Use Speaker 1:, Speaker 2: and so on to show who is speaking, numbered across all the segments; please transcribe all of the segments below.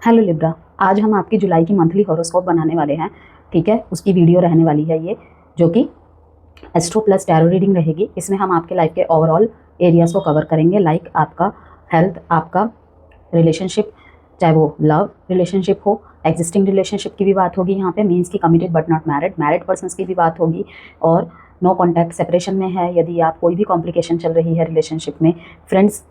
Speaker 1: Hello Libra, आज हम आपकी जुलाई की मंथली हॉरोस्कोप बनाने वाले हैं। ठीक है, उसकी वीडियो रहने वाली है ये, जो कि एस्ट्रो प्लस टैरो रीडिंग रहेगी। इसमें हम आपके लाइफ के ओवरऑल एरियाज़ को कवर करेंगे, लाइक आपका हेल्थ, आपका रिलेशनशिप, चाहे वो लव रिलेशनशिप हो, एग्जिस्टिंग रिलेशनशिप की भी बात होगी यहाँ पे, मीन्स की committed but not married, married persons की भी बात होगी, और नो कॉन्टैक्ट सेपरेशन में है यदि आप, कोई भी कॉम्प्लिकेशन चल रही है रिलेशनशिप में, फ्रेंड्स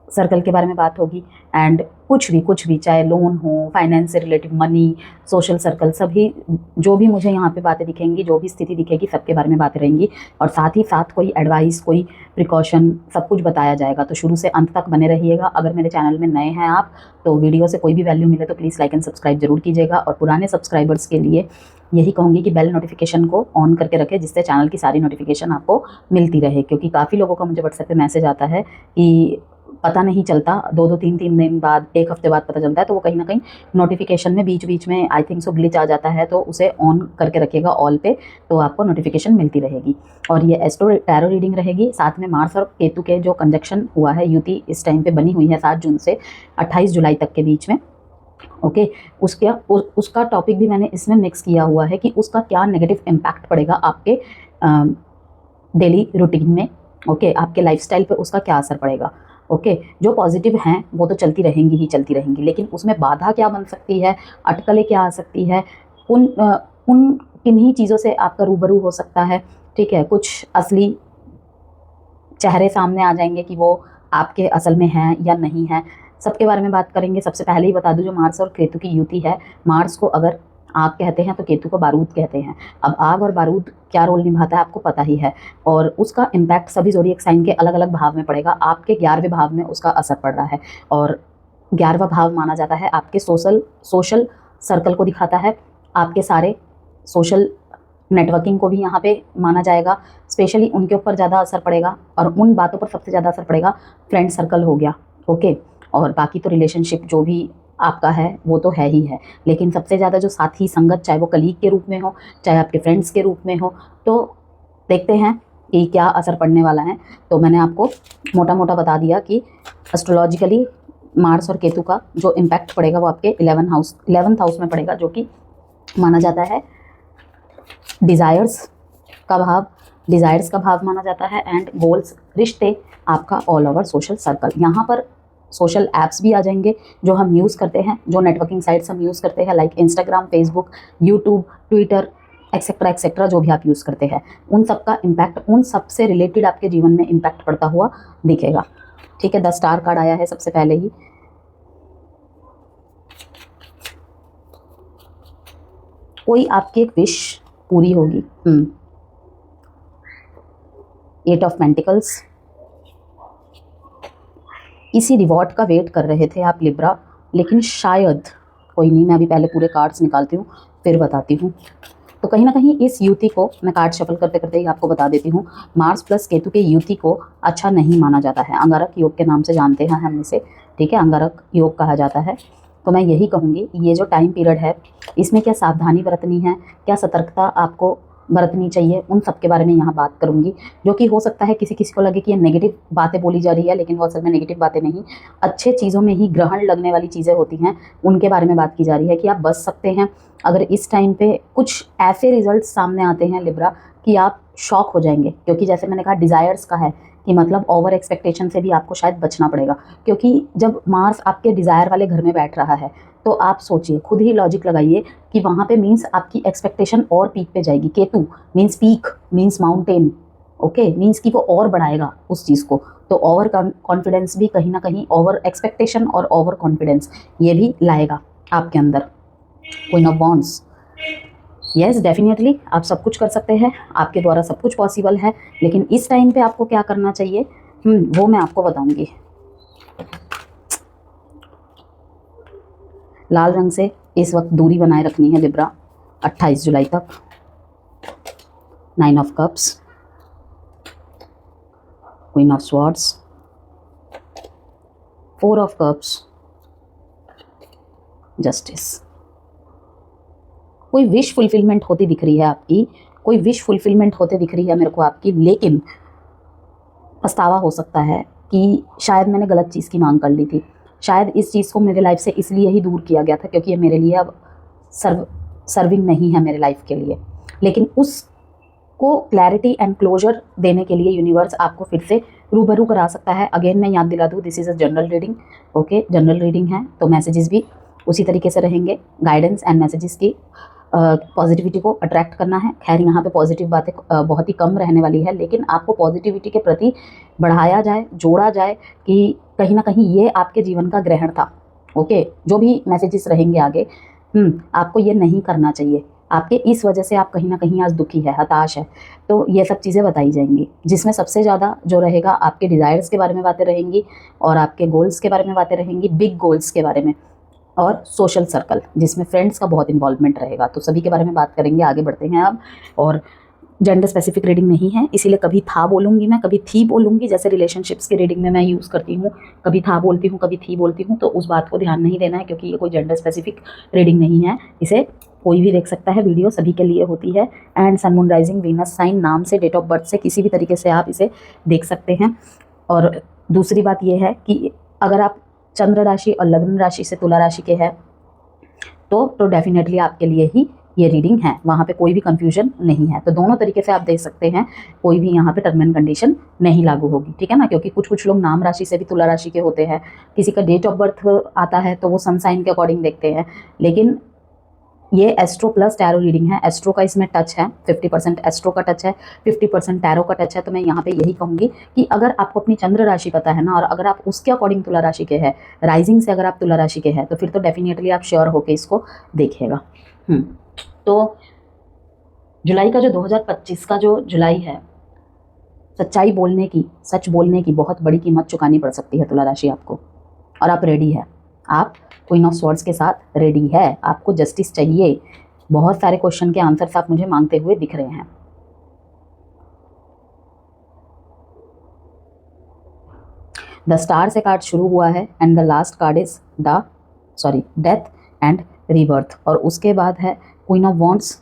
Speaker 1: सर्कल के बारे में बात होगी, एंड कुछ भी चाहे लोन हो, फाइनेंस से रिलेटेड, मनी, सोशल सर्कल, सभी जो भी मुझे यहाँ पे बातें दिखेंगी, जो भी स्थिति दिखेगी, सबके बारे में बातें रहेंगी। और साथ ही साथ कोई एडवाइस, कोई प्रिकॉशन, सब कुछ बताया जाएगा। तो शुरू से अंत तक बने रहिएगा। अगर मेरे चैनल में नए हैं आप, तो वीडियो से कोई भी वैल्यू मिले तो प्लीज़ लाइक एंड सब्सक्राइब जरूर कीजिएगा। और पुराने सब्सक्राइबर्स के लिए यही कहूँगी कि बेल नोटिफिकेशन को ऑन करके रखें, जिससे चैनल की सारी नोटिफिकेशन आपको मिलती रहे। क्योंकि काफ़ी लोगों का मुझे व्हाट्सएप पे मैसेज आता है कि पता नहीं चलता, 2-2 3-3 दिन बाद, 1 हफ्ते बाद पता चलता है, तो वो कहीं ना कहीं नोटिफिकेशन में बीच में आई थिंक सो ग्लिच आ जाता है। तो उसे ऑन करके रखिएगा ऑल पे, तो आपको नोटिफिकेशन मिलती रहेगी। और ये एस्ट्रो टैरो रीडिंग रहेगी। साथ में मार्स और केतु के जो कंजक्शन हुआ है, युति इस टाइम पे बनी हुई है 7 जून से 28 जुलाई तक के बीच में। ओके, उसका टॉपिक भी मैंने इसमें मिक्स किया हुआ है कि उसका क्या नेगेटिव इम्पैक्ट पड़ेगा आपके डेली रूटीन में। ओके, आपके लाइफस्टाइल पे उसका क्या असर पड़ेगा। ओके, जो पॉजिटिव हैं वो तो चलती रहेंगी, लेकिन उसमें बाधा क्या बन सकती है, अटकलें क्या आ सकती है, उन किन्हीं चीज़ों से आपका रूबरू हो सकता है। ठीक है, कुछ असली चेहरे सामने आ जाएंगे कि वो आपके असल में हैं या नहीं हैं, सबके बारे में बात करेंगे। सबसे पहले ही बता दूं, जो मार्स और केतु की युति है, मार्स को अगर आग कहते हैं तो केतु को बारूद कहते हैं। अब आग और बारूद क्या रोल निभाता है आपको पता ही है, और उसका इम्पैक्ट सभी ज़ोडिएक साइन के अलग अलग भाव में पड़ेगा। आपके 11वें भाव में उसका असर पड़ रहा है, और 11वां भाव माना जाता है आपके सोशल सर्कल को दिखाता है, आपके सारे सोशल नेटवर्किंग को भी यहाँ पे माना जाएगा। स्पेशली उनके ऊपर ज़्यादा असर पड़ेगा, और उन बातों पर सबसे ज़्यादा असर पड़ेगा फ्रेंड सर्कल हो गया। ओके, और बाकी तो रिलेशनशिप जो भी आपका है वो तो है ही है, लेकिन सबसे ज़्यादा जो साथी संगत, चाहे वो कलीग के रूप में हो, चाहे आपके फ्रेंड्स के रूप में हो, तो देखते हैं कि क्या असर पड़ने वाला है। तो मैंने आपको मोटा मोटा बता दिया कि एस्ट्रोलॉजिकली मार्स और केतु का जो इम्पैक्ट पड़ेगा वो आपके 11th हाउस में पड़ेगा, जो कि माना जाता है डिज़ायर्स का भाव माना जाता है, एंड गोल्स, रिश्ते, आपका ऑल ओवर सोशल सर्कल। यहाँ पर सोशल ऐप्स भी आ जाएंगे जो हम यूज़ करते हैं, जो नेटवर्किंग साइट्स हम यूज़ करते हैं, like Instagram, Facebook, YouTube, Twitter, etcetera, जो भी आप यूज़ करते हैं, उन सब का इम्पैक्ट, उन सब से रिलेटेड आपके जीवन में इम्पैक्ट पड़ता हुआ दिखेगा। ठीक है, 10 स्टार कार्ड आया है सबसे पहले ही। कोई आपकी एक विश पूरी होगी। 8 ऑफ पेंटिकल्स, इसी रिवॉर्ड का वेट कर रहे थे आप लिब्रा, लेकिन शायद, कोई नहीं, मैं अभी पहले पूरे कार्ड्स निकालती हूँ फिर बताती हूँ। तो कहीं ना कहीं इस युति को, मैं कार्ड शफल करते करते ही आपको बता देती हूँ, मार्स प्लस केतु के युति को अच्छा नहीं माना जाता है। अंगारक योग के नाम से जानते हैं हम इसे। ठीक है, अंगारक योग कहा जाता है। तो मैं यही कहूँगी, ये जो टाइम पीरियड है, इसमें क्या सावधानी बरतनी है, क्या सतर्कता आपको बरतनी चाहिए, उन सब के बारे में यहाँ बात करूँगी। जो कि हो सकता है किसी किसी को लगे कि ये नेगेटिव बातें बोली जा रही है, लेकिन वो असल में नेगेटिव बातें नहीं, अच्छे चीज़ों में ही ग्रहण लगने वाली चीज़ें होती हैं, उनके बारे में बात की जा रही है कि आप बच सकते हैं। अगर इस टाइम पे कुछ ऐसे रिजल्ट सामने आते हैं लिब्रा कि आप शॉक हो जाएंगे, क्योंकि जैसे मैंने कहा डिज़ायर्स का है, कि मतलब ओवर एक्सपेक्टेशन से भी आपको शायद बचना पड़ेगा। क्योंकि जब मार्स आपके डिज़ायर वाले घर में बैठ रहा है, तो आप सोचिए, खुद ही लॉजिक लगाइए कि वहाँ पे मीन्स आपकी एक्सपेक्टेशन और पीक पे जाएगी। Ketu means peak, means mountain. Okay, means कि वो और बढ़ाएगा उस चीज़ को। तो ओवर कॉन्फिडेंस भी कहीं ना कहीं, ओवर एक्सपेक्टेशन और ओवर कॉन्फिडेंस ये भी लाएगा आपके अंदर। Queen of wands, yes definitely आप सब कुछ कर सकते हैं, आपके द्वारा सब कुछ पॉसिबल है, लेकिन इस टाइम पे आपको क्या करना चाहिए वो मैं आपको बताऊंगी। लाल रंग से इस वक्त दूरी बनाए रखनी है लिब्रा 28 जुलाई तक। 9 of cups, queen of swords, 4 of cups, justice. कोई विश फुलफिलमेंट होती दिख रही है आपकी, कोई विश फुलफिलमेंट होते दिख रही है मेरे को आपकी, लेकिन पछतावा हो सकता है कि शायद मैंने गलत चीज़ की मांग कर ली थी। शायद इस चीज़ को मेरे लाइफ से इसलिए ही दूर किया गया था क्योंकि ये मेरे लिए अब सर्विंग नहीं है मेरे लाइफ के लिए। लेकिन उसको क्लैरिटी एंड क्लोजर देने के लिए यूनिवर्स आपको फिर से रूबरू करा सकता है। अगेन मैं याद दिला दूँ, this is a general reading. Okay, general reading है तो मैसेजेस भी उसी तरीके से रहेंगे। गाइडेंस एंड मैसेजेस की पॉजिटिविटी को अट्रैक्ट करना है। खैर यहाँ पे पॉजिटिव बातें बहुत ही कम रहने वाली है, लेकिन आपको पॉजिटिविटी के प्रति बढ़ाया जाए, जोड़ा जाए कि कहीं ना कहीं ये आपके जीवन का ग्रहण था। ओके, जो भी मैसेजेस रहेंगे आगे, आपको ये नहीं करना चाहिए। आपके इस वजह से आप कहीं ना कहीं आज दुखी है, हताश है, तो ये सब चीज़ें बताई जाएंगी, जिसमें सबसे ज़्यादा जो रहेगा आपके डिज़ायर्स के बारे में बातें रहेंगी और आपके गोल्स के बारे में बातें रहेंगी, बिग गोल्स के बारे में, और सोशल सर्कल जिसमें फ्रेंड्स का बहुत इन्वॉल्वमेंट रहेगा। तो सभी के बारे में बात करेंगे, आगे बढ़ते हैं अब। और जेंडर स्पेसिफिक रीडिंग नहीं है, इसीलिए कभी था बोलूँगी मैं, कभी थी बोलूँगी। जैसे रिलेशनशिप्स की रीडिंग में मैं यूज़ करती हूँ, कभी था बोलती हूँ, कभी थी बोलती हूँ, तो उस बात को ध्यान नहीं देना है क्योंकि ये कोई जेंडर स्पेसिफिक रीडिंग नहीं है। इसे कोई भी देख सकता है, वीडियो सभी के लिए होती है। And sun moon rising Venus sign नाम से, डेट ऑफ बर्थ से, किसी भी तरीके से आप इसे देख सकते हैं। और दूसरी बात यह है कि अगर आप चंद्र राशि और लग्न राशि से तुला राशि के हैं तो डेफिनेटली आपके लिए ही ये रीडिंग है, वहाँ पे कोई भी कंफ्यूजन नहीं है। तो दोनों तरीके से आप देख सकते हैं, कोई भी यहाँ पे टर्म एंड कंडीशन नहीं लागू होगी, ठीक है ना। क्योंकि कुछ लोग नाम राशि से भी तुला राशि के होते हैं, किसी का डेट ऑफ बर्थ आता है तो वो सन साइन के अकॉर्डिंग देखते हैं। लेकिन ये एस्ट्रो प्लस टैरो रीडिंग है। एस्ट्रो का इसमें टच है, 50% एस्ट्रो का टच है, 50% टैरो का टच है। तो मैं यहाँ पे यही कहूँगी कि अगर आपको अपनी चंद्र राशि पता है ना, और अगर आप उसके अकॉर्डिंग तुला राशि के हैं, राइजिंग से अगर आप तुला राशि के हैं, तो फिर तो डेफिनेटली आप श्योर होकर इसको देखिएगा। तो जुलाई का जो 2025 का जो जुलाई है, सच्चाई बोलने की, सच बोलने की बहुत बड़ी कीमत चुकानी पड़ सकती है तुला राशि आपको, और आप रेडी है। आप क्वीन ऑफ स्वॉर्ड्स के साथ रेडी है, आपको जस्टिस चाहिए। बहुत सारे क्वेश्चन के आंसर्स आप मुझे मांगते हुए दिख रहे हैं। द स्टार से कार्ड शुरू हुआ है and the last card is death and rebirth, और उसके बाद है क्वीन ऑफ वॉन्ड्स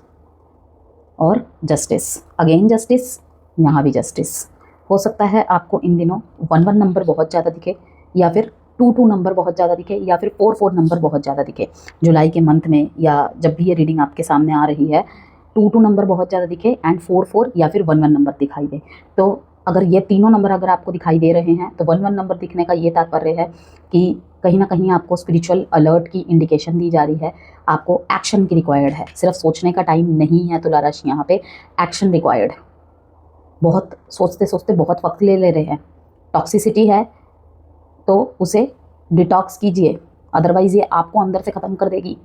Speaker 1: और जस्टिस। अगेन जस्टिस, यहाँ भी जस्टिस। हो सकता है आपको इन दिनों 1-1 नंबर बहुत ज़्यादा दिखे, या फिर 2-2 नंबर बहुत ज़्यादा दिखे, या फिर 4-4 नंबर बहुत ज़्यादा दिखे जुलाई के मंथ में, या जब भी ये रीडिंग आपके सामने आ रही है 2-2 नंबर बहुत ज़्यादा दिखे एंड 4-4 या फिर 1-1 नंबर दिखाई दे। तो अगर ये तीनों नंबर अगर आपको दिखाई दे रहे हैं तो 1-1 नंबर दिखने का ये तात्पर्य है कि कहीं ना कहीं आपको स्पिरिचुअल अलर्ट की इंडिकेशन दी जा रही है, आपको एक्शन की रिक्वायर्ड है। सिर्फ सोचने का टाइम नहीं है तुला राशि, यहाँ पे एक्शन रिक्वायर्ड है। बहुत सोचते सोचते बहुत वक्त ले रहे हैं। टॉक्सिसिटी है तो उसे डिटॉक्स कीजिए, अदरवाइज ये आपको अंदर से ख़त्म कर देगी।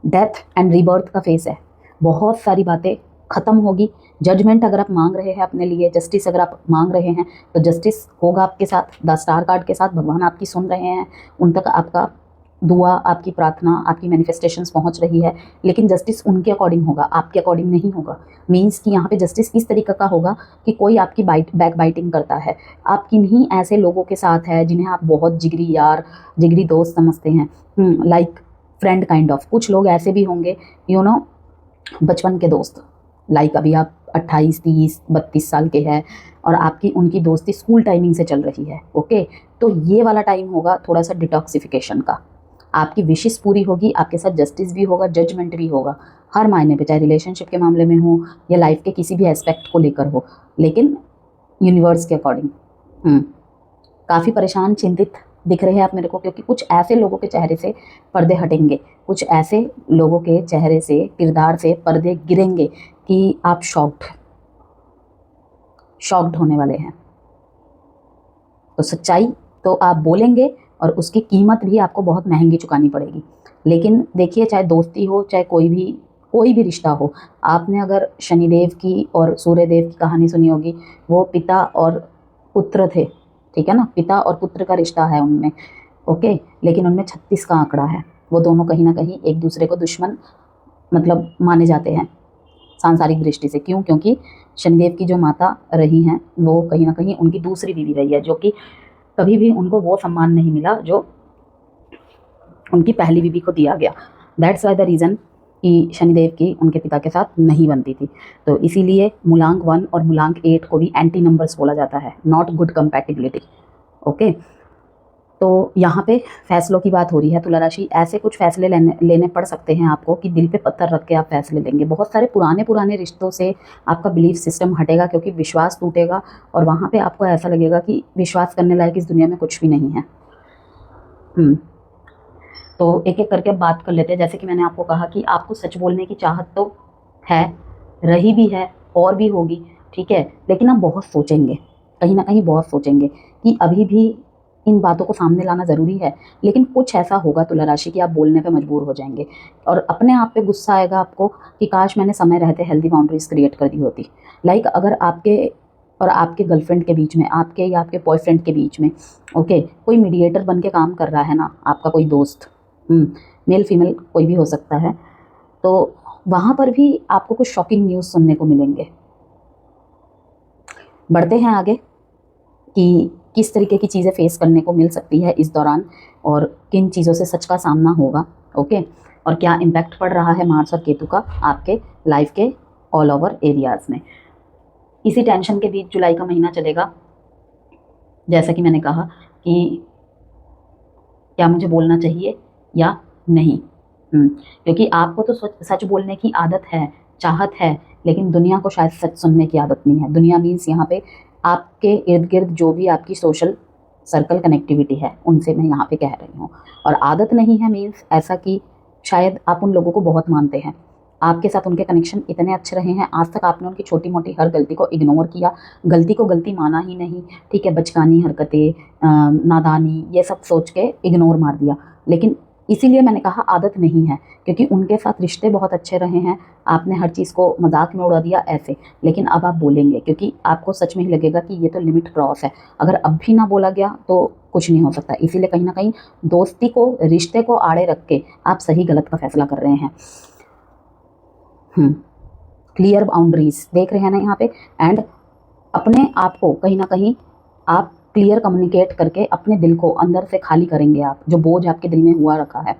Speaker 1: डेथ एंड रीबर्थ का फेस है, बहुत सारी बातें ख़त्म होगी। जजमेंट अगर आप मांग रहे हैं अपने लिए, जस्टिस अगर आप मांग रहे हैं तो जस्टिस होगा आपके साथ। द स्टार कार्ड के साथ भगवान आपकी सुन रहे हैं, उन तक आपका दुआ, आपकी प्रार्थना, आपकी मैनिफेस्टेशंस पहुंच रही है। लेकिन जस्टिस उनके अकॉर्डिंग होगा, आपके अकॉर्डिंग नहीं होगा। मीन्स कि यहाँ पे जस्टिस इस तरीके का होगा कि कोई आपकी बैक बाइटिंग करता है, आप किन्हीं ऐसे लोगों के साथ है जिन्हें आप बहुत जिगरी यार, जिगरी दोस्त समझते हैं, लाइक फ्रेंड काइंड ऑफ। कुछ लोग ऐसे भी होंगे बचपन के दोस्त, लाइक अभी आप 28, 30, 32 साल के हैं और आपकी उनकी दोस्ती स्कूल टाइमिंग से चल रही है। ओके, तो ये वाला टाइम होगा थोड़ा सा डिटॉक्सिफिकेशन का। आपकी विशेष पूरी होगी, आपके साथ जस्टिस भी होगा, जजमेंट भी होगा, हर मायने पे, चाहे रिलेशनशिप के मामले में हो या लाइफ के किसी भी एस्पेक्ट को लेकर हो, लेकिन यूनिवर्स के अकॉर्डिंग। काफ़ी परेशान, चिंतित दिख रहे हैं आप मेरे को, क्योंकि कुछ ऐसे लोगों के चेहरे से पर्दे हटेंगे, कुछ ऐसे लोगों के चेहरे से, किरदार से पर्दे गिरेंगे कि आप शॉक्ड होने वाले हैं। तो सच्चाई तो आप बोलेंगे और उसकी कीमत भी आपको बहुत महंगी चुकानी पड़ेगी। लेकिन देखिए, चाहे दोस्ती हो, चाहे कोई भी रिश्ता हो, आपने अगर शनिदेव की और सूर्यदेव की कहानी सुनी होगी, वो पिता और पुत्र थे, ठीक है ना, पिता और पुत्र का रिश्ता है उनमें। ओके, लेकिन उनमें 36 का आंकड़ा है। वो दोनों कहीं ना कहीं एक दूसरे को दुश्मन मतलब माने जाते हैं सांसारिक दृष्टि से। क्यों? क्योंकि शनिदेव की जो माता रही हैं वो कहीं ना कहीं उनकी दूसरी बीवी रही है, जो कि कभी भी उनको वो सम्मान नहीं मिला जो उनकी पहली बीवी को दिया गया। दैट्स वाई द रीज़न कि शनिदेव की उनके पिता के साथ नहीं बनती थी। तो इसीलिए मूलांक 1 और मूलांक 8 को भी एंटी नंबर्स बोला जाता है, नॉट गुड कंपैटिबिलिटी। ओके, तो यहाँ पे फैसलों की बात हो रही है तुला राशि। ऐसे कुछ फैसले लेने पड़ सकते हैं आपको कि दिल पे पत्थर रख के आप फैसले लेंगे। बहुत सारे पुराने रिश्तों से आपका बिलीफ सिस्टम हटेगा, क्योंकि विश्वास टूटेगा और वहाँ पे आपको ऐसा लगेगा कि विश्वास करने लायक इस दुनिया में कुछ भी नहीं है। तो एक एक करके बात कर लेते हैं। जैसे कि मैंने आपको कहा कि आपको सच बोलने की चाहत तो है, रही भी है और भी होगी, ठीक है, लेकिन आप बहुत सोचेंगे, कहीं ना कहीं बहुत सोचेंगे कि अभी भी इन बातों को सामने लाना ज़रूरी है। लेकिन कुछ ऐसा होगा तुला राशि कि आप बोलने पे मजबूर हो जाएंगे और अपने आप पे गुस्सा आएगा आपको कि काश मैंने समय रहते हेल्दी बाउंड्रीज क्रिएट कर दी होती। लाइक अगर आपके और आपके गर्लफ्रेंड के बीच में, आपके या आपके बॉयफ्रेंड के बीच में, ओके, कोई मीडिएटर बन के काम कर रहा है ना, आपका कोई दोस्त, मेल फीमेल कोई भी हो सकता है, तो वहाँ पर भी आपको कुछ शॉकिंग न्यूज़ सुनने को मिलेंगे। बढ़ते हैं आगे कि किस तरीके की चीज़ें फेस करने को मिल सकती है इस दौरान और किन चीज़ों से सच का सामना होगा, ओके, और क्या इम्पैक्ट पड़ रहा है मार्स और केतु का आपके लाइफ के ऑल ओवर एरियाज़ में। इसी टेंशन के बीच जुलाई का महीना चलेगा। जैसा कि मैंने कहा कि क्या मुझे बोलना चाहिए या नहीं, क्योंकि आपको तो सच बोलने की आदत है, चाहत है, लेकिन दुनिया को शायद सच सुनने की आदत नहीं है। दुनिया मीन्स यहाँ पे आपके इर्द गिर्द जो भी आपकी सोशल सर्कल कनेक्टिविटी है, उनसे मैं यहाँ पे कह रही हूँ। और आदत नहीं है मीन्स ऐसा कि शायद आप उन लोगों को बहुत मानते हैं, आपके साथ उनके कनेक्शन इतने अच्छे रहे हैं, आज तक आपने उनकी छोटी मोटी हर गलती को इग्नोर किया, गलती को गलती माना ही नहीं, ठीक है, बचकानी हरकतें, नादानी, ये सब सोच के इग्नोर मार दिया। लेकिन इसीलिए मैंने कहा आदत नहीं है, क्योंकि उनके साथ रिश्ते बहुत अच्छे रहे हैं, आपने हर चीज़ को मजाक में उड़ा दिया ऐसे। लेकिन अब आप बोलेंगे, क्योंकि आपको सच में ही लगेगा कि ये तो लिमिट क्रॉस है। अगर अब भी ना बोला गया तो कुछ नहीं हो सकता। इसीलिए कहीं ना कहीं दोस्ती को, रिश्ते को आड़े रख के आप सही गलत का फैसला कर रहे हैं। क्लियर बाउंड्रीज देख रहे हैं ना यहाँ पे, एंड अपने आप को कहीं ना कहीं आप क्लियर कम्युनिकेट करके अपने दिल को अंदर से खाली करेंगे। आप जो बोझ आपके दिल में हुआ रखा है,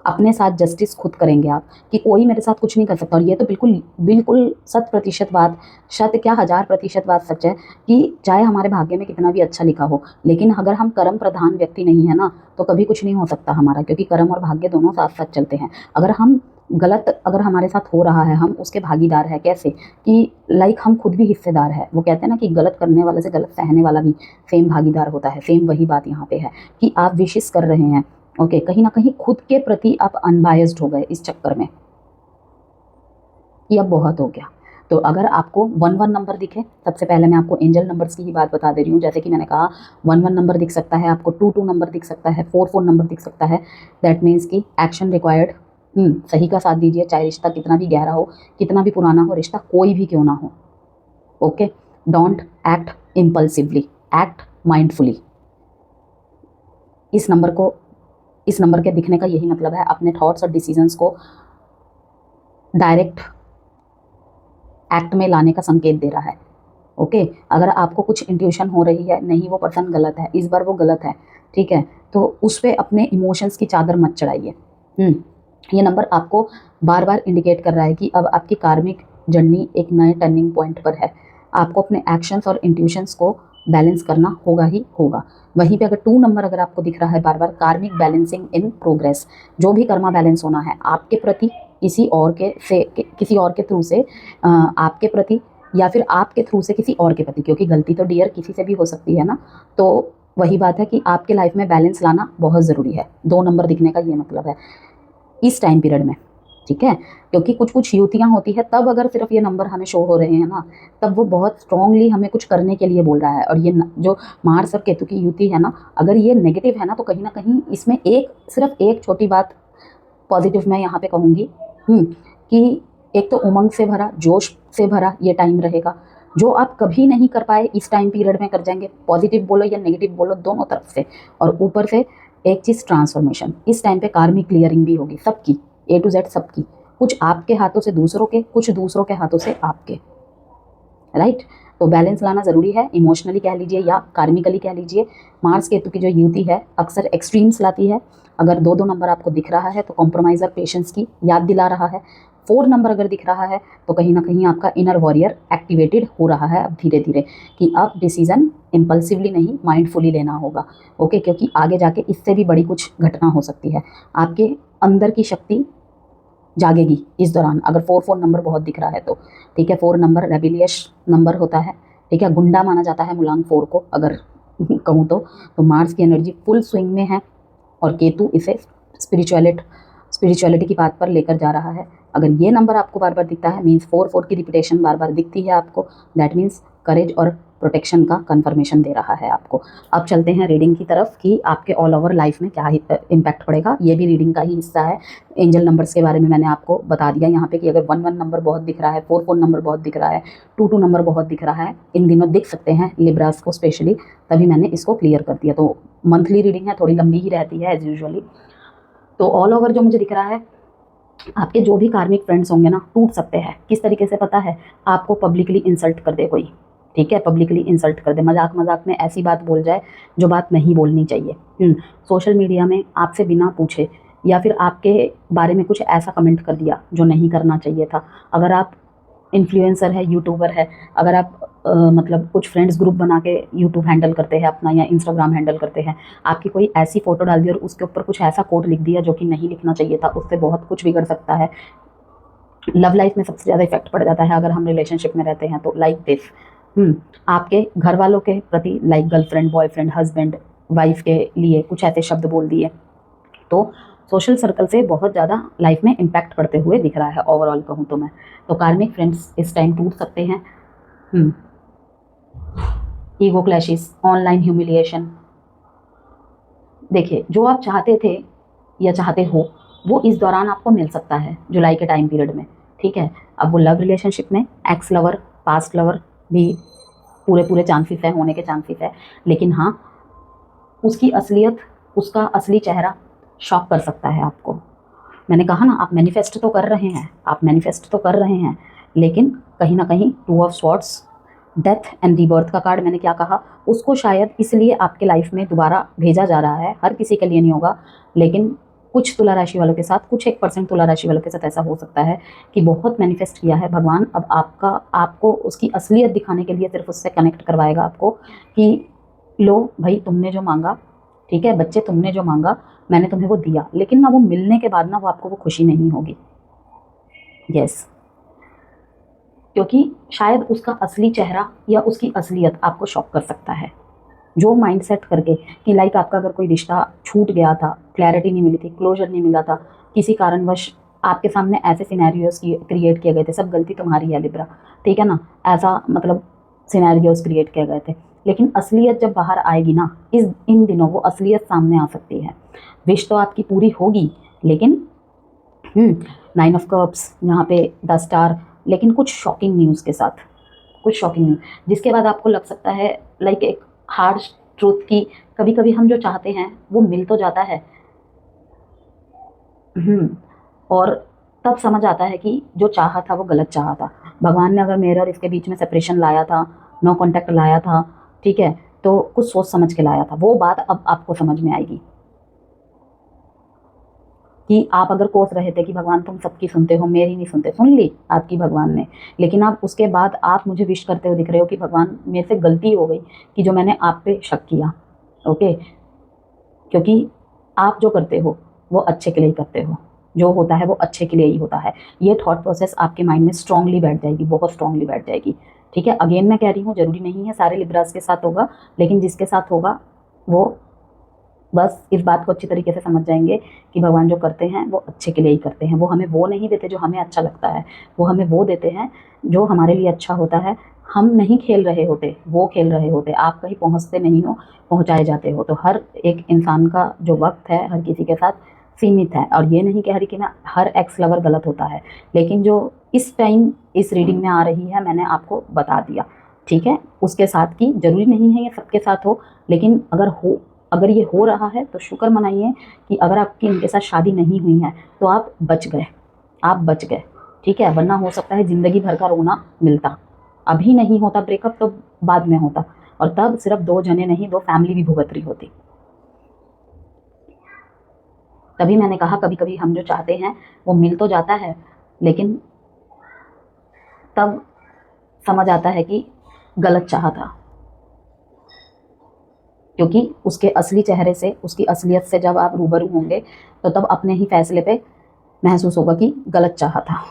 Speaker 1: अपने साथ जस्टिस खुद करेंगे आप कि कोई मेरे साथ कुछ नहीं कर सकता। और ये तो बिल्कुल बिल्कुल 100% बात, शत क्या 1000% बात सच है कि चाहे हमारे भाग्य में कितना भी अच्छा लिखा हो, लेकिन अगर हम कर्म प्रधान व्यक्ति नहीं है ना, तो कभी कुछ नहीं हो सकता हमारा, क्योंकि कर्म और भाग्य दोनों साथ साथ चलते हैं। अगर हम गलत अगर हमारे साथ हो रहा है, हम उसके भागीदार है। कैसे कि लाइक हम खुद भी हिस्सेदार है। वो कहते हैं ना कि गलत करने वाले से गलत सहने वाला भी सेम भागीदार होता है। सेम वही बात यहाँ पे है कि आप विशेष कर रहे हैं, ओके, कहीं ना कहीं खुद के प्रति आप अनबायस्ड हो गए इस चक्कर में कि अब बहुत हो गया। तो अगर आपको 1 नंबर दिखे, सबसे पहले मैं आपको एंजल नंबर्स की ही बात बता दे रही हूँ। जैसे कि मैंने कहा 1 नंबर दिख सकता है आपको, 2 नंबर दिख सकता है, 4 नंबर दिख सकता है। दैट मीन्स कि एक्शन रिक्वायर्ड। सही का साथ दीजिए, चाहे रिश्ता कितना भी गहरा हो, कितना भी पुराना हो, रिश्ता कोई भी क्यों ना हो, okay. Don't act impulsively, act mindfully. इस नंबर के दिखने का यही मतलब है, अपने थॉट्स और डिसीजंस को डायरेक्ट एक्ट में लाने का संकेत दे रहा है, ओके। अगर आपको कुछ इंट्यूशन हो रही है, नहीं वो पर्सन गलत है, इस बार वो गलत है, ठीक है, तो उस पर अपने इमोशंस की चादर मत चढ़ाइए। ये नंबर आपको बार बार इंडिकेट कर रहा है कि अब आपकी कार्मिक जर्नी एक नए टर्निंग पॉइंट पर है। आपको अपने एक्शंस और इंट्यूशंस को बैलेंस करना होगा ही होगा। वहीं पे अगर 2 नंबर अगर आपको दिख रहा है बार बार, कार्मिक बैलेंसिंग इन प्रोग्रेस, जो भी कर्मा बैलेंस होना है आपके प्रति, किसी और के थ्रू से आपके प्रति, या फिर आपके थ्रू से किसी और के प्रति, क्योंकि गलती तो डियर किसी से भी हो सकती है ना। तो वही बात है कि आपके लाइफ में बैलेंस लाना बहुत ज़रूरी है। 2 नंबर दिखने का ये मतलब है इस टाइम पीरियड में, ठीक है। क्योंकि कुछ कुछ युतियाँ होती है, तब अगर सिर्फ ये नंबर हमें शो हो रहे हैं ना, तब वो बहुत स्ट्रांगली हमें कुछ करने के लिए बोल रहा है। और ये जो मार्स और केतु की युति है ना, अगर ये नेगेटिव है ना, तो कहीं ना कहीं इसमें सिर्फ एक छोटी बात पॉजिटिव मैं यहाँ पे कहूँगी कि एक तो उमंग से भरा, जोश से भरा ये टाइम रहेगा, जो आप कभी नहीं कर पाए इस टाइम पीरियड में कर जाएंगे। पॉजिटिव बोलो या नेगेटिव बोलो, दोनों तरफ से। और ऊपर से एक चीज़, ट्रांसफॉर्मेशन। इस टाइम पे कार्मिक क्लियरिंग भी होगी सबकी, A to Z सबकी, कुछ आपके हाथों से दूसरों के, कुछ दूसरों के हाथों से आपके, राइट। तो बैलेंस लाना ज़रूरी है, इमोशनली कह लीजिए या कार्मिकली कह लीजिए। मार्स केतु की जो युति है अक्सर एक्सट्रीम्स लाती है। अगर 2 नंबर आपको दिख रहा है तो कॉम्प्रोमाइज़ और पेशेंस की याद दिला रहा है। 4 नंबर अगर दिख रहा है तो कहीं ना कहीं आपका इनर वॉरियर एक्टिवेटेड हो रहा है अब धीरे धीरे, कि अब डिसीजन इम्पल्सिवली नहीं माइंडफुली लेना होगा। ओके, क्योंकि आगे जाके इससे भी बड़ी कुछ घटना हो सकती है। आपके अंदर की शक्ति जागेगी इस दौरान, अगर 4 नंबर बहुत दिख रहा है तो। ठीक है, 4 नंबर रेबिलियस नंबर होता है। ठीक है, गुंडा माना जाता है मुलांग 4 को अगर कहूँ तो मार्स की एनर्जी फुल स्विंग में है और केतु इसे स्पिरिचुअलिटी की बात पर लेकर जा रहा है। अगर ये नंबर आपको बार बार दिखता है, मीन्स 4 की रिपीटेशन बार बार दिखती है आपको, दैट मीन्स करेज और प्रोटेक्शन का कंफर्मेशन दे रहा है आपको। अब चलते हैं रीडिंग की तरफ कि आपके ऑल ओवर लाइफ में क्या इम्पैक्ट पड़ेगा। ये भी रीडिंग का ही हिस्सा है। एंजल नंबर्स के बारे में मैंने आपको बता दिया यहाँ पे कि अगर 1 नंबर बहुत दिख रहा है, 4 नंबर बहुत दिख रहा है, 2 नंबर बहुत दिख रहा है, इन दिनों दिख सकते हैं लिब्रास को स्पेशली, तभी मैंने इसको क्लियर कर दिया। तो मंथली रीडिंग है, थोड़ी लंबी ही रहती है एज यूजुअली। तो ऑल ओवर जो मुझे दिख रहा है, आपके जो भी कार्मिक फ्रेंड्स होंगे ना, टूट सकते हैं। किस तरीके से पता है? आपको पब्लिकली इंसल्ट कर दे कोई। ठीक है, पब्लिकली इंसल्ट कर दे, मजाक मजाक में ऐसी बात बोल जाए जो बात नहीं बोलनी चाहिए। सोशल मीडिया में आपसे बिना पूछे या फिर आपके बारे में कुछ ऐसा कमेंट कर दिया जो नहीं करना चाहिए था। अगर आप इन्फ्लुएंसर है, यूट्यूबर है, अगर आप मतलब कुछ फ्रेंड्स ग्रुप बना के यूट्यूब हैंडल करते हैं अपना या इंस्टाग्राम हैंडल करते हैं, आपकी कोई ऐसी फोटो डाल दी और उसके ऊपर कुछ ऐसा कोड लिख दिया जो कि नहीं लिखना चाहिए था, उससे बहुत कुछ बिगड़ सकता है। लव लाइफ में सबसे ज़्यादा इफेक्ट पड़ जाता है अगर हम रिलेशनशिप में रहते हैं तो, लाइक दिस। आपके घर वालों के प्रति, like girlfriend, boyfriend, husband, wife के लिए कुछ ऐसे शब्द बोल दिए, तो सोशल सर्कल से बहुत ज़्यादा लाइफ में इम्पैक्ट पड़ते हुए दिख रहा है ओवरऑल कहूँ तो मैं। तो कार्मिक फ्रेंड्स इस टाइम टूट सकते हैं। Ego clashes, online humiliation. देखिए, जो आप चाहते थे या चाहते हो वो इस दौरान आपको मिल सकता है जुलाई के टाइम पीरियड में। ठीक है, अब वो लव रिलेशनशिप में एक्स लवर, पास्ट लवर भी पूरे चांसेस है, होने के चांसेस है। लेकिन हाँ, उसकी असलियत, उसका असली चेहरा शॉक कर सकता है आपको। मैंने कहा ना, आप मैनिफेस्ट तो कर रहे हैं, आप मैनिफेस्ट तो कर रहे हैं, लेकिन कहीं ना कहीं 2 of swords, death and rebirth का कार्ड, मैंने क्या कहा, उसको शायद इसलिए आपके लाइफ में दोबारा भेजा जा रहा है। हर किसी के लिए नहीं होगा, लेकिन कुछ तुला राशि वालों के साथ, कुछ 1% तुला राशि वालों के साथ ऐसा हो सकता है कि बहुत मैनिफेस्ट किया है भगवान, अब आपको उसकी असलियत दिखाने के लिए सिर्फ उससे कनेक्ट करवाएगा आपको कि लो भाई, तुमने जो मांगा, ठीक है बच्चे, तुमने जो मांगा मैंने तुम्हें वो दिया, लेकिन ना वो मिलने के बाद ना वो आपको वो खुशी नहीं होगी। यस, क्योंकि शायद उसका असली चेहरा या उसकी असलियत आपको शॉक कर सकता है। जो माइंड सेट करके कि लाइक आपका अगर कोई रिश्ता छूट गया था, क्लैरिटी नहीं मिली थी, क्लोजर नहीं मिला था, किसी कारणवश आपके सामने ऐसे सिनेरियोस क्रिएट किए गए थे, सब गलती तुम्हारी है लिब्रा, ठीक है ना, ऐसा मतलब सिनेरियोस क्रिएट किए गए थे। लेकिन असलियत जब बाहर आएगी ना, इन दिनों वो असलियत सामने आ सकती है। विश तो आपकी पूरी होगी, लेकिन 9 ऑफ कप्स यहाँ पे 10 स्टार, लेकिन कुछ शॉकिंग न्यूज़ के साथ, कुछ शॉकिंग न्यूज़ जिसके बाद आपको लग सकता है लाइक एक हार्ड ट्रूथ की, कभी कभी हम जो चाहते हैं वो मिल तो जाता है, और तब समझ आता है कि जो चाहा था वो गलत चाहा था। भगवान ने अगर मेरे और इसके बीच में सेपरेशन लाया था, नो कांटेक्ट लाया था, ठीक है, तो कुछ सोच समझ के लाया था। वो बात अब आपको समझ में आएगी कि आप अगर कोस रहे थे कि भगवान तुम सबकी सुनते हो, मेरी नहीं सुनते, सुन ली आपकी भगवान ने, लेकिन आप उसके बाद आप मुझे विश करते हुए दिख रहे हो कि भगवान मेरे से गलती हो गई कि जो मैंने आप पे शक किया। ओके, क्योंकि आप जो करते हो वो अच्छे के लिए ही करते हो, जो होता है वो अच्छे के लिए ही होता है। ये थॉट प्रोसेस आपके माइंड में स्ट्रांगली बैठ जाएगी, बहुत स्ट्रांगली बैठ जाएगी। ठीक है, अगेन मैं कह रही हूँ, जरूरी नहीं है सारे लिब्रास के साथ होगा, लेकिन जिसके साथ होगा वो बस इस बात को अच्छी तरीके से समझ जाएंगे कि भगवान जो करते हैं वो अच्छे के लिए ही करते हैं। वो हमें वो नहीं देते जो हमें अच्छा लगता है, वो हमें वो देते हैं जो हमारे लिए अच्छा होता है। हम नहीं खेल रहे होते, वो खेल रहे होते। आप कहीं पहुंचते नहीं हो, पहुंचाए जाते हो। तो हर एक इंसान का जो वक्त है हर किसी के साथ सीमित है, और ये नहीं कह रही कि मैं हर एक्स लवर गलत होता है, लेकिन जो इस टाइम इस रीडिंग में आ रही है मैंने आपको बता दिया। ठीक है, उसके साथ की जरूरी नहीं है ये सबके साथ हो, लेकिन अगर ये हो रहा है तो शुक्र मनाइए कि अगर आपकी इनके साथ शादी नहीं हुई है तो आप बच गए, आप बच गए। ठीक है, वरना हो सकता है ज़िंदगी भर का रोना मिलता। अभी नहीं होता ब्रेकअप तो बाद में होता, और तब सिर्फ 2 जने नहीं, 2 फैमिली भी भुगत रही होती। तभी मैंने कहा कभी कभी हम जो चाहते हैं वो मिल तो जाता है, लेकिन तब समझ आता है कि गलत चाहा था, क्योंकि उसके असली चेहरे से, उसकी असलियत से जब आप रूबरू होंगे तो तब अपने ही फैसले पे महसूस होगा कि गलत चाहा था।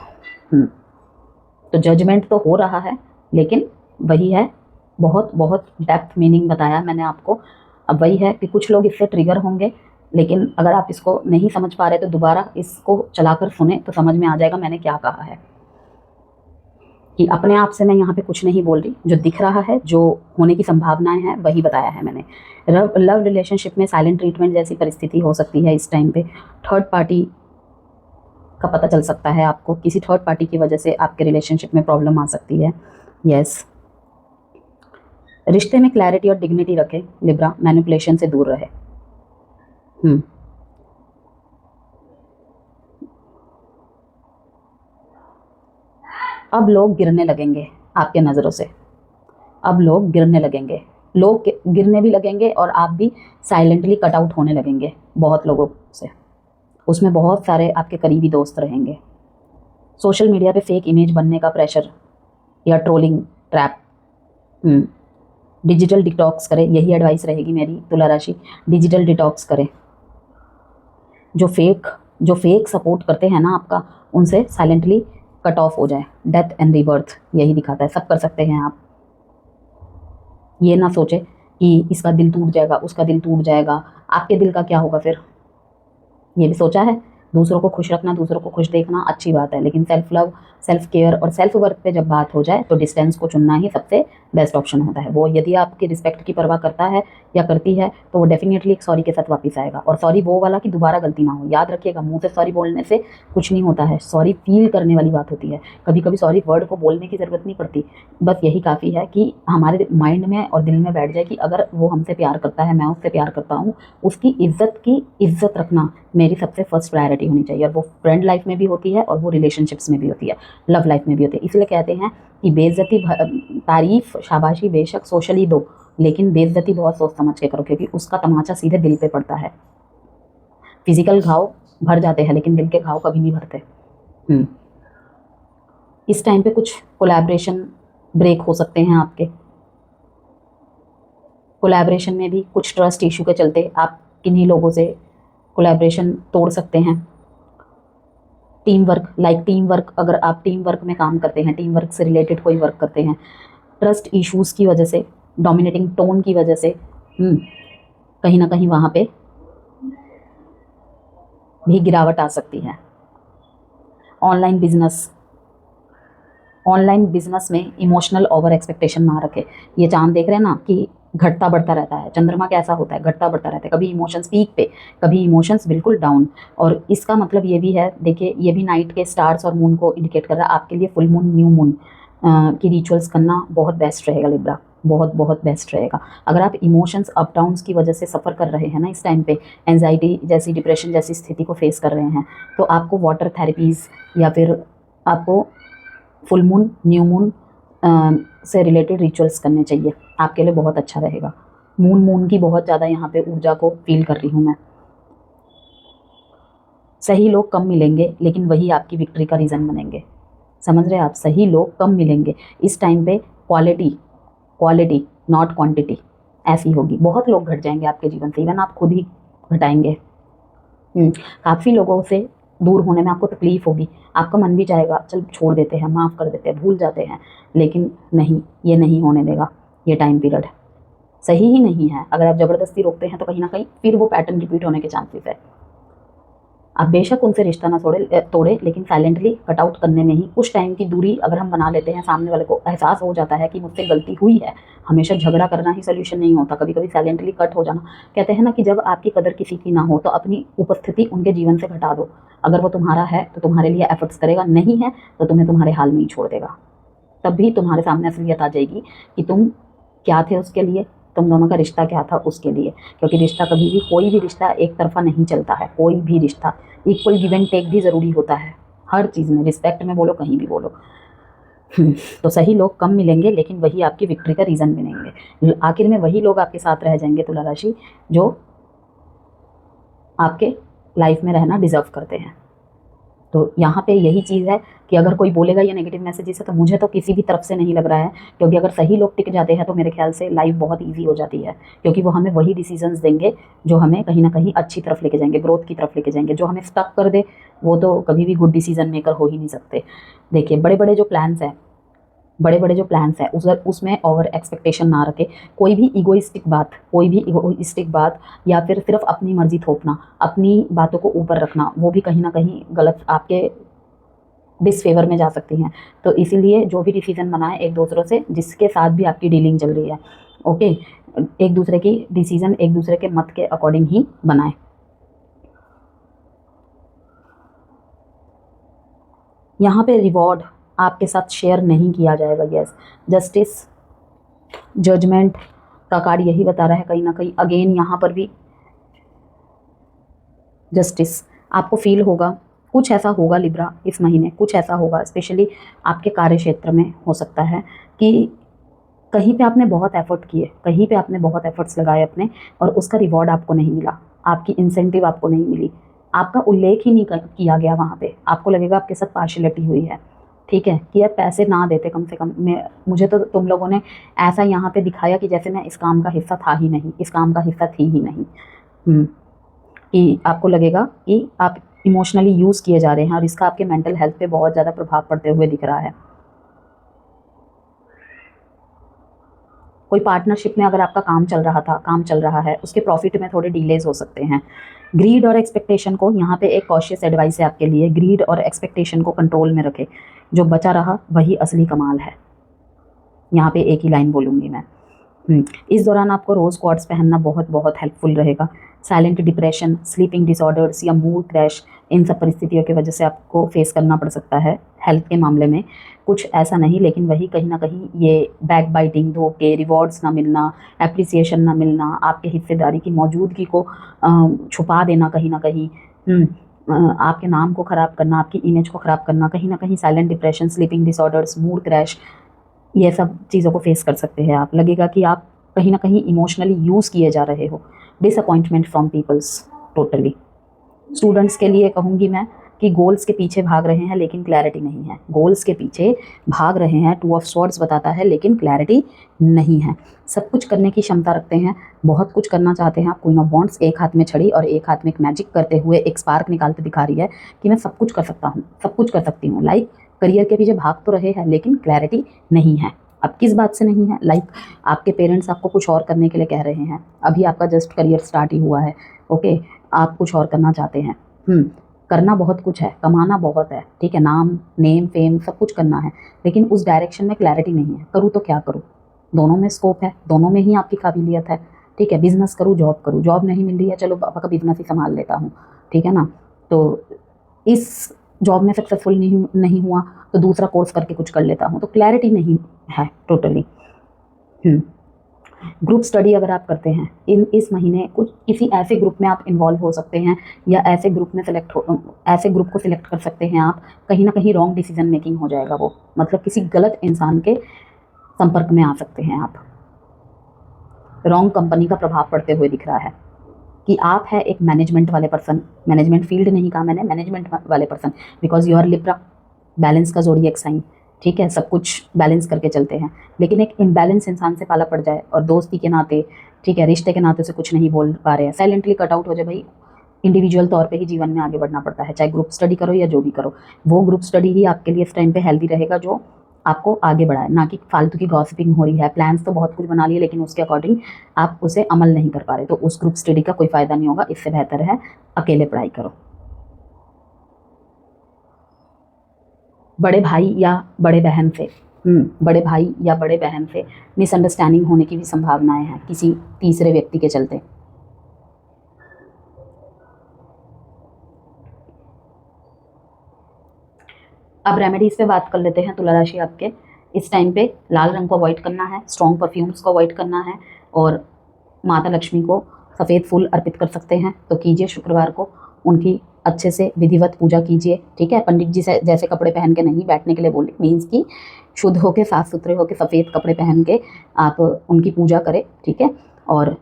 Speaker 1: तो जजमेंट तो हो रहा है, लेकिन वही है, बहुत बहुत डेप्थ मीनिंग बताया मैंने आपको। अब वही है कि कुछ लोग इससे ट्रिगर होंगे, लेकिन अगर आप इसको नहीं समझ पा रहे तो दोबारा इसको चलाकर सुने तो समझ में आ जाएगा मैंने क्या कहा है। कि अपने आप से मैं यहाँ पे कुछ नहीं बोल रही, जो दिख रहा है, जो होने की संभावनाएं हैं, वही बताया है मैंने। लव रिलेशनशिप में साइलेंट ट्रीटमेंट जैसी परिस्थिति हो सकती है इस टाइम पे। थर्ड पार्टी का पता चल सकता है आपको, किसी थर्ड पार्टी की वजह से आपके रिलेशनशिप में प्रॉब्लम आ सकती है। यस, रिश्ते में क्लैरिटी और डिग्निटी रखें लिब्रा, मैनिपुलेशन से दूर रहे। अब लोग गिरने लगेंगे आपके नज़रों से, अब लोग गिरने लगेंगे, लोग गिरने भी लगेंगे और आप भी साइलेंटली कट आउट होने लगेंगे बहुत लोगों से। उसमें बहुत सारे आपके करीबी दोस्त रहेंगे। सोशल मीडिया पे फेक इमेज बनने का प्रेशर या ट्रोलिंग ट्रैप। डिजिटल डिटॉक्स करें, यही एडवाइस रहेगी मेरी तुला राशि। डिजिटल डिटॉक्स करें। जो फेक सपोर्ट करते हैं ना आपका, उनसे साइलेंटली कट ऑफ हो जाए। डेथ एंड रीबर्थ यही दिखाता है, सब कर सकते हैं आप। ये ना सोचे कि इसका दिल टूट जाएगा, उसका दिल टूट जाएगा, आपके दिल का क्या होगा फिर। ये भी सोचा है, दूसरों को खुश रखना, दूसरों को खुश देखना अच्छी बात है, लेकिन सेल्फ लव, सेल्फ केयर और सेल्फ वर्थ पे जब बात हो जाए तो डिस्टेंस को चुनना ही सबसे बेस्ट ऑप्शन होता है। वो यदि आपकी रिस्पेक्ट की परवाह करता है या करती है तो वो डेफिनेटली एक सॉरी के साथ वापस आएगा। और सॉरी वो वाला कि दोबारा गलती ना हो। याद रखिएगा, मुंह से सॉरी बोलने से कुछ नहीं होता है, सॉरी फील करने वाली बात होती है। कभी कभी सॉरी वर्ड को बोलने की ज़रूरत नहीं पड़ती, बस यही काफ़ी है कि हमारे माइंड में और दिल में बैठ जाए कि अगर वो हमसे प्यार करता है, मैं उससे प्यार करता हूँ, उसकी इज्जत रखना मेरी सबसे फर्स्ट प्रायोरिटी होनी चाहिए। और वो फ्रेंड लाइफ में भी होती है और वो रिलेशनशिप्स में भी होती है, लव लाइफ में भी होती है। इसलिए कहते हैं कि बेइज्जती, तारीफ, शाबाशी बेशक सोशली दो, लेकिन बेइज्जती बहुत सोच समझ के करो, क्योंकि उसका तमाचा सीधे दिल पे पड़ता है। फिजिकल घाव भर जाते हैं लेकिन दिल के घाव कभी नहीं भरते। इस टाइम पे कुछ कोलैबोरेशन ब्रेक हो सकते हैं आपके। कोलैबोरेशन में भी कुछ ट्रस्ट इशू के चलते आप किन्हीं लोगों से कोलैबोरेशन तोड़ सकते हैं। टीम वर्क, अगर आप टीम वर्क में काम करते हैं, टीम वर्क से रिलेटेड कोई वर्क करते हैं, ट्रस्ट इश्यूज़ की वजह से, डोमिनेटिंग टोन की वजह से कहीं ना कहीं वहाँ पे भी गिरावट आ सकती है। ऑनलाइन बिजनेस में इमोशनल ओवर एक्सपेक्टेशन ना रखे। ये चांद देख रहे हैं ना कि घटता बढ़ता रहता है, चंद्रमा कैसा होता है, घटता बढ़ता रहता है। कभी इमोशंस पीक पे, कभी इमोशंस बिल्कुल डाउन। और इसका मतलब ये भी है, देखिए ये भी नाइट के स्टार्स और मून को इंडिकेट कर रहा है। आपके लिए फुल मून, न्यू मून की रिचुअल्स करना बहुत बेस्ट रहेगा लिब्रा, बहुत बहुत बेस्ट रहेगा। अगर आप इमोशंस अप डाउन्स की वजह से सफ़र कर रहे हैं ना इस टाइम पे, एंजाइटी जैसी, डिप्रेशन जैसी स्थिति को फेस कर रहे हैं, तो आपको वाटर थेरेपीज़ या फिर आपको फुल मून, न्यू मून से रिलेटेड रिचुअल्स करने चाहिए। आपके लिए बहुत अच्छा रहेगा। मून की बहुत ज़्यादा यहाँ पे ऊर्जा को फील कर रही हूँ मैं। सही लोग कम मिलेंगे लेकिन वही आपकी विक्ट्री का रीज़न बनेंगे। समझ रहे हैं आप? सही लोग कम मिलेंगे इस टाइम पे। क्वालिटी नॉट क्वांटिटी ऐसी होगी। बहुत लोग घट जाएंगे आपके जीवन से, इवन आप खुद ही घटाएंगे। काफ़ी लोगों से दूर होने में आपको तकलीफ़ होगी, आपका मन भी चाहेगा चल छोड़ देते हैं, माफ़ कर देते हैं, भूल जाते हैं, लेकिन नहीं, ये नहीं होने देगा। ये टाइम पीरियड सही ही नहीं है। अगर आप ज़बरदस्ती रोकते हैं तो कहीं ना कहीं फिर वो पैटर्न रिपीट होने के चांसेस है। आप बेशक उनसे रिश्ता ना तोड़े, लेकिन साइलेंटली कट आउट करने में ही कुछ टाइम की दूरी अगर हम बना लेते हैं, सामने वाले को एहसास हो जाता है कि मुझसे गलती हुई है। हमेशा झगड़ा करना ही सोल्यूशन नहीं होता, कभी कभी साइलेंटली कट हो जाना। कहते हैं ना कि जब आपकी कदर किसी की ना हो तो अपनी उपस्थिति उनके जीवन से घटा दो। अगर वो तुम्हारा है तो तुम्हारे लिए एफर्ट्स करेगा, नहीं है तो तुम्हें तुम्हारे हाल में ही छोड़ देगा। तब भी तुम्हारे सामने असलियत आ जाएगी कि तुम क्या थे उसके लिए, तुम दोनों का रिश्ता क्या था उसके लिए। क्योंकि रिश्ता कभी भी, कोई भी रिश्ता एक तरफा नहीं चलता है। कोई भी रिश्ता इक्वल गिव एंड टेक भी ज़रूरी होता है हर चीज़ में, रिस्पेक्ट में बोलो, कहीं भी बोलो। तो सही लोग कम मिलेंगे लेकिन वही आपकी विक्ट्री का रीज़न बनेंगे। आखिर में वही लोग आपके साथ रह जाएंगे तुला राशि, जो आपके लाइफ में रहना डिज़र्व करते हैं। तो यहाँ पे यही चीज़ है कि अगर कोई बोलेगा ये नेगेटिव मैसेजेस है तो मुझे तो किसी भी तरफ से नहीं लग रहा है, क्योंकि अगर सही लोग टिक जाते हैं तो मेरे ख्याल से लाइफ बहुत ईजी हो जाती है, क्योंकि वो हमें वही डिसीजंस देंगे जो हमें कहीं ना कहीं अच्छी तरफ लेके जाएंगे, ग्रोथ की तरफ लेके जाएंगे। जो हमें स्टक कर दे वो तो कभी भी गुड डिसीजन मेकर हो ही नहीं सकते। देखिए बड़े बड़े जो प्लान्स हैं उसमें ओवर एक्सपेक्टेशन ना रखे। कोई भी इगोइस्टिक बात या फिर सिर्फ अपनी मर्जी थोपना, अपनी बातों को ऊपर रखना, वो भी कहीं ना कहीं गलत आपके डिसफेवर में जा सकती हैं। तो इसीलिए जो भी डिसीजन बनाएं एक दूसरों से जिसके साथ भी आपकी डीलिंग चल रही है, ओके, एक दूसरे की डिसीजन एक दूसरे के मत के अकॉर्डिंग ही बनाएं। यहाँ पे रिवॉर्ड आपके साथ शेयर नहीं किया जाएगा। यस, जस्टिस जजमेंट का कार्ड यही बता रहा है कहीं ना कहीं। अगेन यहाँ पर भी जस्टिस आपको फील होगा, कुछ ऐसा होगा लिब्रा इस महीने, कुछ ऐसा होगा स्पेशली आपके कार्य क्षेत्र में हो सकता है कि कहीं पे आपने बहुत एफर्ट किए, कहीं पे आपने बहुत एफर्ट्स लगाए अपने, और उसका रिवॉर्ड आपको नहीं मिला, आपकी इंसेंटिव आपको नहीं मिली, आपका उल्लेख ही नहीं किया गया वहाँ पे। आपको लगेगा आपके साथ पार्शियलिटी हुई है, ठीक है, कि यार पैसे ना देते कम से कम, मुझे तो तुम लोगों ने ऐसा यहाँ पे दिखाया कि जैसे मैं इस काम का हिस्सा था ही नहीं, इस काम का हिस्सा थी ही नहीं। कि आपको लगेगा कि आप इमोशनली यूज़ किए जा रहे हैं और इसका आपके मेंटल हेल्थ पे बहुत ज़्यादा प्रभाव पड़ते हुए दिख रहा है। कोई पार्टनरशिप में अगर आपका काम चल रहा है, उसके प्रॉफिट में थोड़े डिलेज हो सकते हैं। ग्रीड और एक्सपेक्टेशन को यहाँ पे एक कॉशियस एडवाइस है आपके लिए, ग्रीड और एक्सपेक्टेशन को कंट्रोल में रखें। जो बचा रहा वही असली कमाल है। यहाँ पे एक ही लाइन बोलूँगी मैं। इस दौरान आपको रोज़ क्वार्ट्स पहनना बहुत बहुत हेल्पफुल रहेगा। साइलेंट डिप्रेशन, स्लीपिंग डिसऑर्डर्स या मूड क्रैश, इन सब परिस्थितियों की वजह से आपको फेस करना पड़ सकता है हेल्थ के मामले में। कुछ ऐसा नहीं, लेकिन वही कहीं ना कहीं ये बैक बाइटिंग, धोखे, रिवॉर्ड्स ना मिलना, एप्रिसिएशन ना मिलना, आपके हिस्सेदारी की मौजूदगी को छुपा देना कहीं ना कहीं, आपके नाम को ख़राब करना, आपकी इमेज को ख़राब करना, कहीं ना कहीं silent depression, sleeping disorders, mood crash, ये सब चीज़ों को फेस कर सकते हैं आप। लगेगा कि आप कहीं ना कहीं इमोशनली यूज़ किए जा रहे हो। Disappointment from peoples totally. Students के लिए कहूँगी मैं कि गोल्स के पीछे भाग रहे हैं लेकिन क्लैरिटी नहीं है। गोल्स के पीछे भाग रहे हैं, टू ऑफ स्वॉर्ड्स बताता है, लेकिन क्लैरिटी नहीं है। सब कुछ करने की क्षमता रखते हैं, बहुत कुछ करना चाहते हैं आप। क्वीन ऑफ वॉन्ड्स, एक हाथ में छड़ी और एक हाथ में एक मैजिक करते हुए एक स्पार्क निकालते दिखा रही है कि मैं सब कुछ कर सकता हूँ, सब कुछ कर सकती हूँ। लाइक करियर के पीछे भाग तो रहे हैं लेकिन क्लैरिटी नहीं है। अब किस बात से नहीं है? लाइक आपके पेरेंट्स आपको कुछ और करने के लिए कह रहे हैं, अभी आपका जस्ट करियर स्टार्ट ही हुआ है, ओके, आप कुछ और करना चाहते हैं। करना बहुत कुछ है, कमाना बहुत है, ठीक है, नाम, नेम, फेम सब कुछ करना है, लेकिन उस डायरेक्शन में क्लैरिटी नहीं है। करूँ तो क्या करूँ? दोनों में स्कोप है, दोनों में ही आपकी काबिलियत है, ठीक है। बिजनेस करूँ, जॉब करूँ, जॉब नहीं मिल रही है, चलो पापा का बिजनेस ही संभाल लेता हूँ, ठीक है ना। तो इस जॉब में सक्सेसफुल नहीं हुआ तो दूसरा कोर्स करके कुछ कर लेता हूँ, तो क्लैरिटी नहीं है टोटली। ग्रुप स्टडी अगर आप करते हैं इस महीने, कुछ किसी ऐसे ग्रुप में आप इन्वॉल्व हो सकते हैं, या ऐसे ग्रुप में ऐसे ग्रुप को सिलेक्ट कर सकते हैं आप। कहीं ना कहीं रॉन्ग डिसीजन मेकिंग हो जाएगा वो, मतलब किसी गलत इंसान के संपर्क में आ सकते हैं आप। रॉन्ग कंपनी का प्रभाव पड़ते हुए दिख रहा है कि आप है एक मैनेजमेंट वाले पर्सन, मैनेजमेंट फील्ड नहीं कहा मैंने, मैनेजमेंट वाले person, because you are Libra, balance का ज़ोडिएक साइन, ठीक है, सब कुछ बैलेंस करके चलते हैं। लेकिन एक इम्बैलेंस इंसान से पाला पड़ जाए और दोस्ती के नाते, ठीक है, रिश्ते के नाते से कुछ नहीं बोल पा रहे हैं, साइलेंटली कट आउट हो जाए, भाई इंडिविजुअल तौर पे ही जीवन में आगे बढ़ना पड़ता है, चाहे ग्रुप स्टडी करो या जो भी करो। वो ग्रुप स्टडी ही आपके लिए इस टाइम पे हेल्दी रहेगा, जो आपको आगे बढ़ाए, ना कि फालतू की गॉसिपिंग हो रही है। प्लान्स तो बहुत कुछ बना लिए लेकिन उसके अकॉर्डिंग आप उसे अमल नहीं कर पा रहे, तो उस ग्रुप स्टडी का कोई फ़ायदा नहीं होगा। इससे बेहतर है अकेले पढ़ाई करो। बड़े भाई या बड़े बहन से मिसअंडरस्टैंडिंग होने की भी संभावनाएं हैं किसी तीसरे व्यक्ति के चलते। अब रेमेडीज पे बात कर लेते हैं। तुला राशि आपके इस टाइम पे लाल रंग को अवॉइड करना है, स्ट्रॉन्ग परफ्यूम्स को अवॉइड करना है, और माता लक्ष्मी को सफ़ेद फूल अर्पित कर सकते हैं तो कीजिए। शुक्रवार को उनकी अच्छे से विधिवत पूजा कीजिए, ठीक है। पंडित जी से जैसे कपड़े पहन के नहीं बैठने के लिए बोले, मीन्स कि शुद्ध होके, साफ सुथरे होके, सफ़ेद कपड़े पहन के आप उनकी पूजा करें, ठीक है। और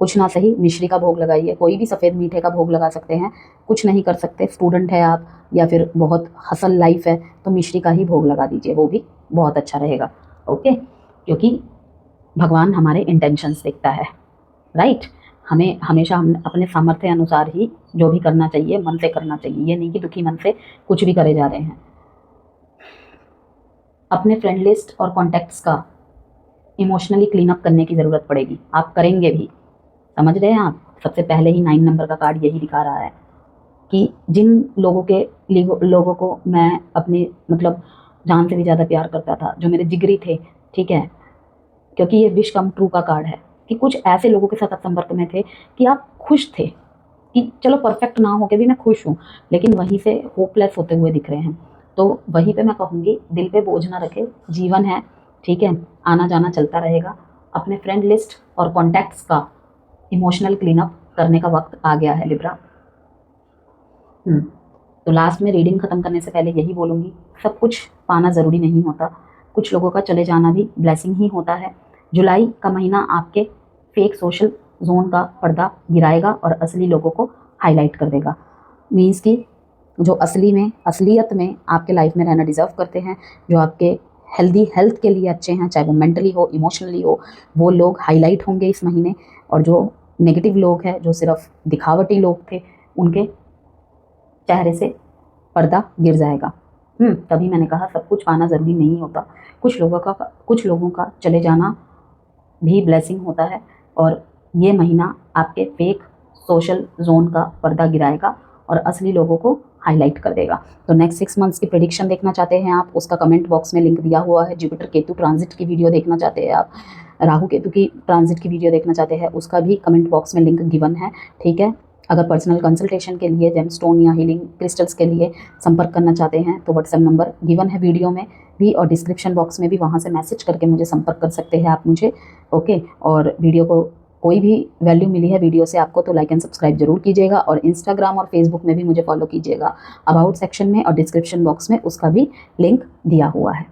Speaker 1: कुछ ना सही मिश्री का भोग लगाइए, कोई भी सफ़ेद मीठे का भोग लगा सकते हैं, कुछ नहीं कर सकते, स्टूडेंट है आप या फिर बहुत हसल लाइफ है तो मिश्री का ही भोग लगा दीजिए, वो भी बहुत अच्छा रहेगा। ओके, क्योंकि भगवान हमारे इंटेंशंस देखता है, राइट। हमें हमेशा हम अपने सामर्थ्य अनुसार ही जो भी करना चाहिए मन से करना चाहिए, ये नहीं कि दुखी मन से कुछ भी करे जा रहे हैं। अपने फ्रेंड लिस्ट और कॉन्टैक्ट्स का इमोशनली क्लीन अप करने की ज़रूरत पड़ेगी, आप करेंगे भी, समझ रहे हैं आप। सबसे पहले ही 9 नंबर का कार्ड यही दिखा रहा है कि जिन लोगों को मैं अपने मतलब जान से भी ज़्यादा प्यार करता था, जो मेरे जिगरी थे, ठीक है, क्योंकि ये विश कम ट्रू का कार्ड है कि कुछ ऐसे लोगों के साथ आप संपर्क में थे कि आप खुश थे कि चलो परफेक्ट ना हो के भी मैं खुश हूँ, लेकिन वहीं से होपलेस होते हुए दिख रहे हैं। तो वहीं पे मैं कहूँगी दिल पे बोझ ना रखे, जीवन है, ठीक है, आना जाना चलता रहेगा। अपने फ्रेंड लिस्ट और कॉन्टैक्ट्स का इमोशनल क्लीन अप करने का वक्त आ गया है लिब्रा। तो लास्ट में रीडिंग ख़त्म करने से पहले यही बोलूँगी, सब कुछ पाना ज़रूरी नहीं होता, कुछ लोगों का चले जाना भी ब्लेसिंग ही होता है। जुलाई का महीना आपके फेक सोशल जोन का पर्दा गिराएगा और असली लोगों को हाईलाइट कर देगा। मीन्स कि जो असलियत में आपके लाइफ में रहना डिज़र्व करते हैं, जो आपके हेल्थ के लिए अच्छे हैं, चाहे वो मेंटली हो इमोशनली हो, वो लोग हाईलाइट होंगे इस महीने। और जो नेगेटिव लोग हैं, जो सिर्फ दिखावटी लोग थे, उनके चेहरे से पर्दा गिर जाएगा। तभी मैंने कहा सब कुछ पाना ज़रूरी नहीं होता, कुछ लोगों का चले जाना भी ब्लेसिंग होता है। और ये महीना आपके फेक सोशल जोन का पर्दा गिराएगा और असली लोगों को हाईलाइट कर देगा। तो नेक्स्ट 6 मंथ्स की प्रेडिक्शन देखना चाहते हैं आप, उसका कमेंट बॉक्स में लिंक दिया हुआ है। जुपिटर केतु ट्रांजिट की वीडियो देखना चाहते हैं आप, राहु केतु की ट्रांजिट की वीडियो देखना चाहते हैं, उसका भी कमेंट बॉक्स में लिंक गिवन है, ठीक है। अगर पर्सनल कंसल्टेशन के लिए जेमस्टोन या हीलिंग क्रिस्टल्स के लिए संपर्क करना चाहते हैं तो व्हाट्सएप नंबर गिवन है वीडियो में भी और डिस्क्रिप्शन बॉक्स में भी, वहाँ से मैसेज करके मुझे संपर्क कर सकते हैं आप मुझे। ओके, और वीडियो को कोई भी वैल्यू मिली है वीडियो से आपको तो लाइक एंड सब्सक्राइब जरूर कीजिएगा और इंस्टाग्राम और फेसबुक में भी मुझे फॉलो कीजिएगा। अबाउट सेक्शन में और डिस्क्रिप्शन बॉक्स में उसका भी लिंक दिया हुआ है।